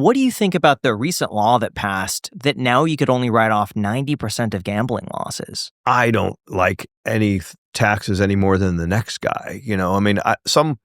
What do you think about the recent law that passed that now you could only write off 90% of gambling losses? I don't like any taxes any more than the next guy. I mean, some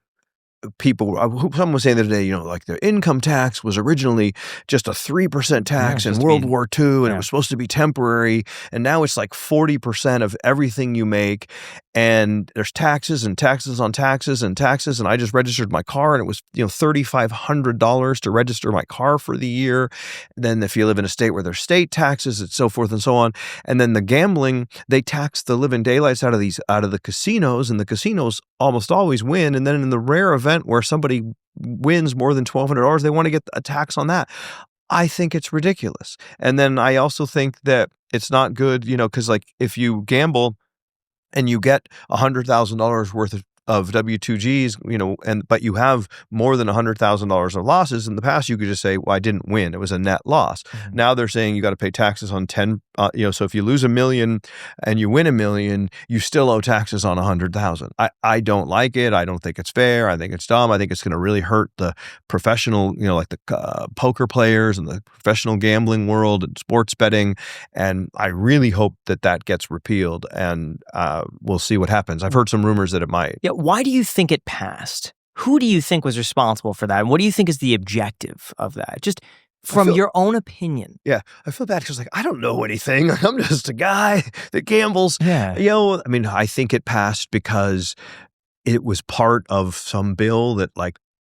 people, someone was saying the other day, like the income tax was originally just a 3% tax in World War II, and it was supposed to be temporary, and now it's like 40% of everything you make, and there's taxes and taxes on taxes and taxes, and I just registered my car, and it was $3,500 to register my car for the year. Then if you live in a state where there's state taxes and so forth and so on, and then the gambling, they tax the living daylights out of the casinos, and the casinos almost always win, and then in the rare event where somebody wins more than $1,200, they want to get a tax on that. I think it's ridiculous. And then I also think that it's not good, because like if you gamble and you get $100,000 worth of W-2Gs, but you have more than $100,000 of losses. In the past, you could just say, well, I didn't win. It was a net loss. Mm-hmm. Now they're saying you got to pay taxes on 10, so if you lose $1 million and you win $1 million, you still owe taxes on 100,000. I don't like it. I don't think it's fair. I think it's dumb. I think it's going to really hurt the professional, like the poker players and the professional gambling world and sports betting. And I really hope that gets repealed, and we'll see what happens. I've heard some rumors that it might. Yeah. Why do you think it passed? Who do you think was responsible for that? And what do you think is the objective of that? Just from your own opinion. Yeah. I feel bad because I don't know anything. I'm just a guy that gambles. Yeah. I mean, I think it passed because it was part of some bill that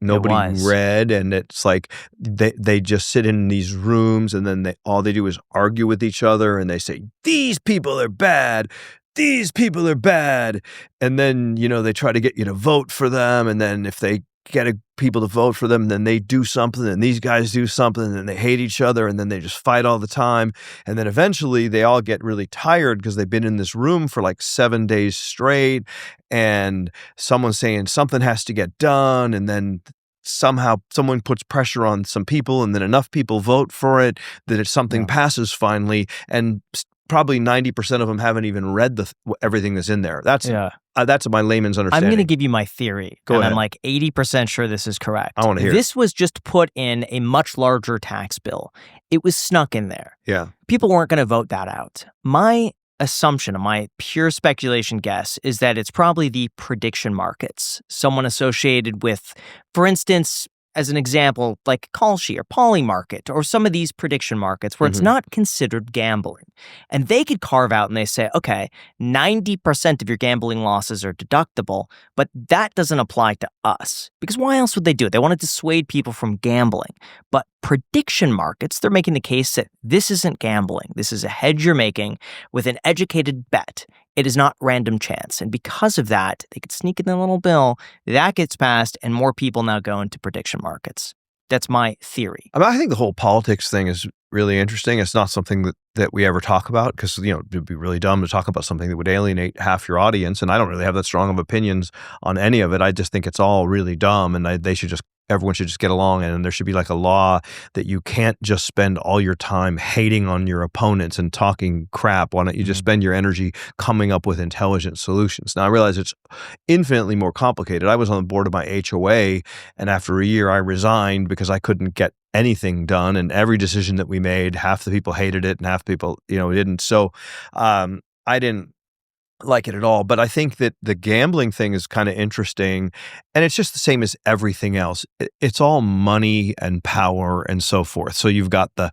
nobody read, and it's like they just sit in these rooms, and then all they do is argue with each other, and they say, these people are bad. These people are bad. And then, they try to get you to vote for them. And then if they get people to vote for them, then they do something, and these guys do something, and they hate each other, and then they just fight all the time. And then eventually they all get really tired because they've been in this room for 7 days straight, and someone's saying something has to get done. And then somehow someone puts pressure on some people, and then enough people vote for it that something passes finally. And probably 90% of them haven't even read everything that's in there. That's my layman's understanding. I'm going to give you my theory. Go ahead. I'm 80% sure this is correct. I want to hear this was just put in a much larger tax bill. It was snuck in there. Yeah. People weren't going to vote that out. My assumption, my pure speculation guess, is that it's probably the prediction markets. Someone associated with, for instance, as an example, like Kalshi or Polymarket or some of these prediction markets where it's not considered gambling. And they could carve out and they say, okay, 90% of your gambling losses are deductible, but that doesn't apply to us. Because why else would they do it? They want to dissuade people from gambling. But prediction markets, they're making the case that this isn't gambling. This is a hedge you're making with an educated bet. It is not random chance. And because of that, they could sneak in a little bill. That gets passed, and more people now go into prediction markets. That's my theory. I think the whole politics thing is really interesting. It's not something that we ever talk about because, it'd be really dumb to talk about something that would alienate half your audience. And I don't really have that strong of opinions on any of it. I just think it's all really dumb, and everyone should just get along, and there should be a law that you can't just spend all your time hating on your opponents and talking crap. Why don't you just spend your energy coming up with intelligent solutions? Now, I realize it's infinitely more complicated. I was on the board of my HOA, and after a year I resigned because I couldn't get anything done, and every decision that we made, half the people hated it and half the people, didn't. So I didn't like it at all. But I think that the gambling thing is kind of interesting, and it's just the same as everything else. It's all money and power and so forth. So you've got the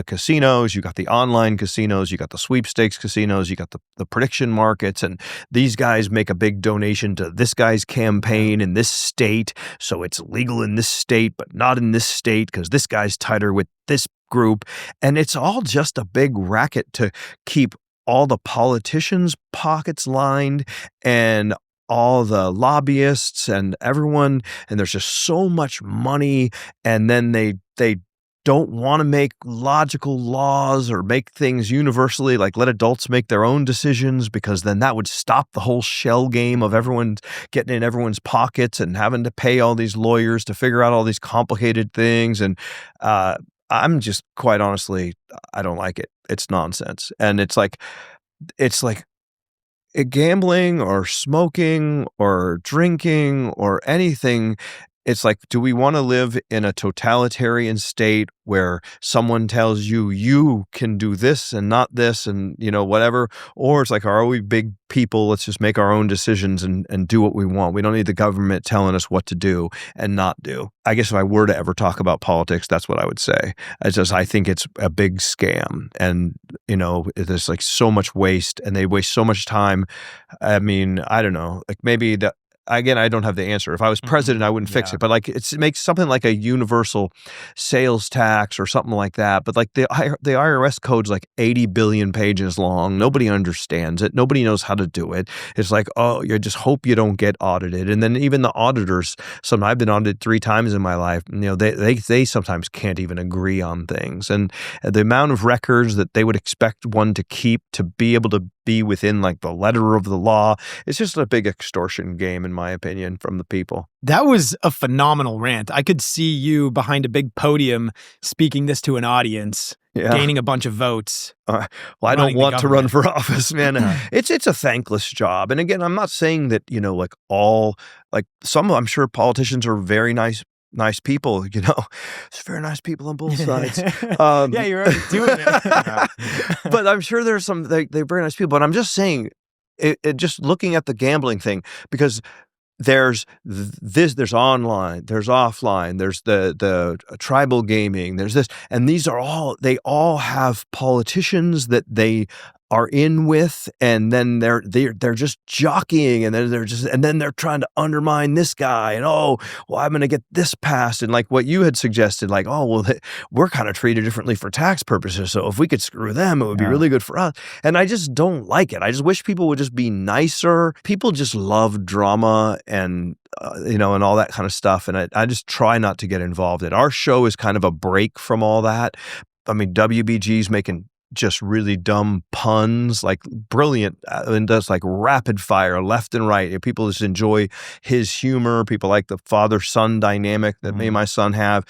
casinos, you got the online casinos, you got the sweepstakes casinos, you got the prediction markets, and these guys make a big donation to this guy's campaign in this state, so it's legal in this state but not in this state because this guy's tighter with this group, and it's all just a big racket to keep all the politicians' pockets lined and all the lobbyists and everyone, and there's just so much money, and then they don't want to make logical laws or make things universally, like let adults make their own decisions, because then that would stop the whole shell game of everyone getting in everyone's pockets and having to pay all these lawyers to figure out all these complicated things. And I'm just, quite honestly, I don't like it. It's nonsense. And it's like gambling or smoking or drinking or anything It's like, do we want to live in a totalitarian state where someone tells you, you can do this and not this and, whatever? Or it's like, are we big people? Let's just make our own decisions and do what we want. We don't need the government telling us what to do and not do. I guess if I were to ever talk about politics, that's what I would say. I think it's a big scam. And, there's like so much waste and they waste so much time. I mean, I don't know, like maybe that. Again, I don't have the answer. If I was president, I wouldn't fix it. But like, it makes something like a universal sales tax or something like that. But like the IRS code's like 80 billion pages long. Nobody understands it. Nobody knows how to do it. It's like, oh, you just hope you don't get audited. And then even the auditors, I've been audited 3 times in my life. They sometimes can't even agree on things. And the amount of records that they would expect one to keep to be able to be within like the letter of the law, it's just a big extortion game, in my opinion, from the people. That was a phenomenal rant. I could see you behind a big podium speaking this to an audience, gaining a bunch of votes. Well, I don't want to run for office, man. It's a thankless job. And again, I'm not saying that, I'm sure politicians are very nice people, It's very nice people on both sides. Yeah, you're already doing it. But I'm sure there's some, they're very nice people. But I'm just saying, just looking at the gambling thing, because there's there's online, there's offline, there's the tribal gaming, there's this, and they all have politicians that they are in with, and then they're just jockeying, and then they're trying to undermine this guy, and I'm going to get this passed, and like what you had suggested, like, we're kind of treated differently for tax purposes, so if we could screw them, it would be really good for us. And I just don't like it. I just wish people would just be nicer. People just love drama and and all that kind of stuff, and I just try not to get involved in it. Our show is kind of a break from all that. I mean, WBG's making just really dumb puns, like brilliant, and does like rapid fire left and right. People just enjoy his humor. People like the father-son dynamic that me and my son have.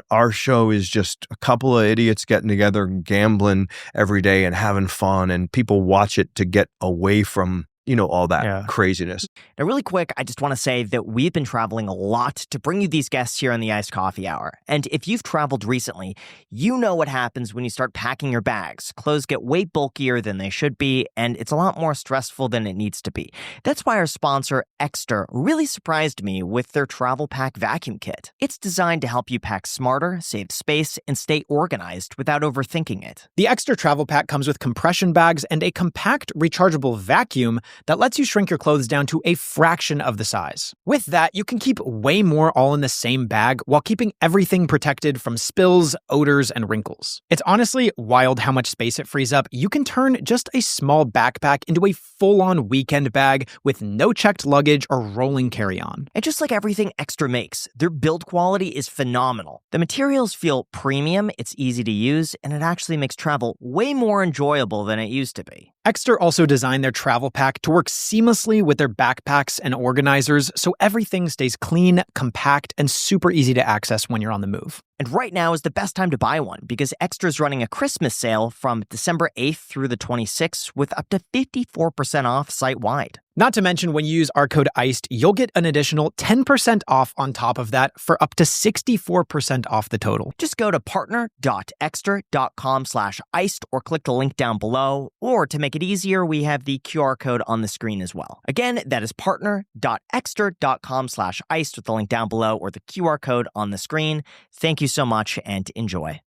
Our show is just a couple of idiots getting together and gambling every day and having fun, and people watch it to get away from all that craziness. Now, really quick, I just want to say that we've been traveling a lot to bring you these guests here on the Iced Coffee Hour. And if you've traveled recently, you know what happens when you start packing your bags. Clothes get way bulkier than they should be, and it's a lot more stressful than it needs to be. That's why our sponsor, Extra, really surprised me with their Travel Pack Vacuum Kit. It's designed to help you pack smarter, save space, and stay organized without overthinking it. The Extra Travel Pack comes with compression bags and a compact rechargeable vacuum that lets you shrink your clothes down to a fraction of the size. With that, you can keep way more all in the same bag while keeping everything protected from spills, odors, and wrinkles. It's honestly wild how much space it frees up. You can turn just a small backpack into a full-on weekend bag with no checked luggage or rolling carry-on. And just like everything Extra makes, their build quality is phenomenal. The materials feel premium, it's easy to use, and it actually makes travel way more enjoyable than it used to be. Extra also designed their travel pack to work seamlessly with their backpacks and organizers, so everything stays clean, compact, and super easy to access when you're on the move. And right now is the best time to buy one because Extra's running a Christmas sale from December 8th through the 26th with up to 54% off site-wide. Not to mention, when you use our code ICED, you'll get an additional 10% off on top of that for up to 64% off the total. Just go to partner.extra.com/iced or click the link down below. Or to make it easier, we have the QR code on the screen as well. Again, that is partner.extra.com/iced with the link down below or the QR code on the screen. Thank you so much and enjoy.